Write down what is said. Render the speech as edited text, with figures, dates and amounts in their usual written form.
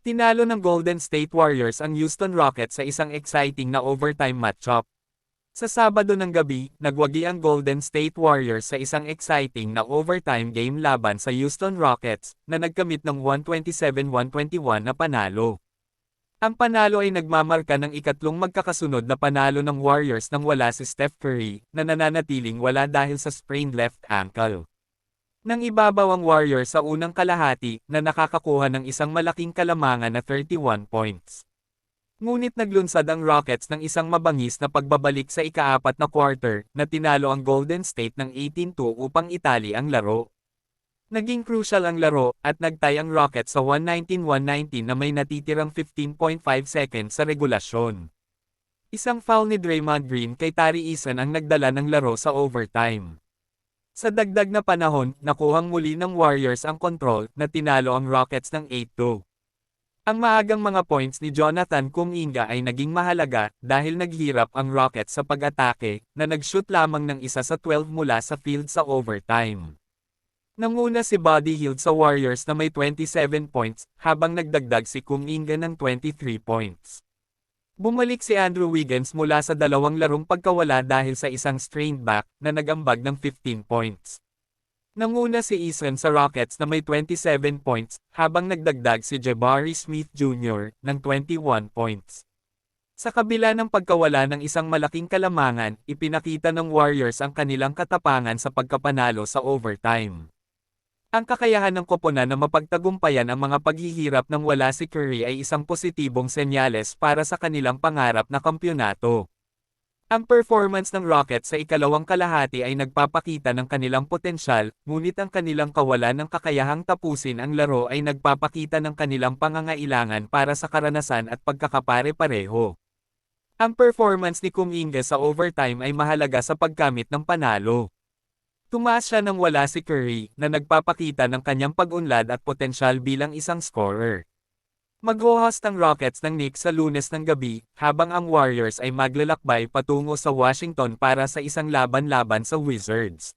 Tinalo ng Golden State Warriors ang Houston Rockets sa isang exciting na overtime matchup. Sa Sabado ng gabi, nagwagi ang Golden State Warriors sa isang exciting na overtime game laban sa Houston Rockets, na nagkamit ng 127-121 na panalo. Ang panalo ay nagmamarka ng ikatlong magkakasunod na panalo ng Warriors nang wala si Steph Curry, na nananatiling wala dahil sa sprained left ankle. Nang ibabaw ang Warriors sa unang kalahati, na nakakakuha ng isang malaking kalamangan na 31 points. Ngunit naglunsad ang Rockets ng isang mabangis na pagbabalik sa ika-4 na quarter, na tinalo ang Golden State ng 18-2 upang itali ang laro. Naging crucial ang laro, at nagtay ang Rockets sa 119-119 na may natitirang 15.5 seconds sa regulasyon. Isang foul ni Draymond Green kay Tari Eason ang nagdala ng laro sa overtime. Sa dagdag na panahon, nakuhang muli ng Warriors ang control, na tinalo ang Rockets ng 8-2. Ang maagang mga points ni Jonathan Kuminga ay naging mahalaga, dahil naghirap ang Rockets sa pag-atake, na nag-shoot lamang ng isa sa 12 mula sa field sa overtime. Nanguna si Buddy Hield sa Warriors na may 27 points, habang nagdagdag si Kuminga ng 23 points. Bumalik si Andrew Wiggins mula sa dalawang larong pagkawala dahil sa isang strained back, na nagambag ng 15 points. Nanguna si Eason sa Rockets na may 27 points, habang nagdagdag si Jabari Smith Jr. ng 21 points. Sa kabila ng pagkawala ng isang malaking kalamangan, ipinakita ng Warriors ang kanilang katapangan sa pagkapanalo sa overtime. Ang kakayahan ng koponan na mapagtagumpayan ang mga paghihirap nang wala si Curry ay isang positibong senyales para sa kanilang pangarap na kampyonato. Ang performance ng Rockets sa ikalawang kalahati ay nagpapakita ng kanilang potensyal, ngunit ang kanilang kawalan ng kakayahang tapusin ang laro ay nagpapakita ng kanilang pangangailangan para sa karanasan at pagkakapare-pareho. Ang performance ni Kuminga sa overtime ay mahalaga sa pagkamit ng panalo. Tumaas siya nang wala si Curry, na nagpapakita ng kanyang pag-unlad at potensyal bilang isang scorer. Mag-host ang Rockets ng Knicks sa Lunes ng gabi, habang ang Warriors ay maglalakbay patungo sa Washington para sa isang laban-laban sa Wizards.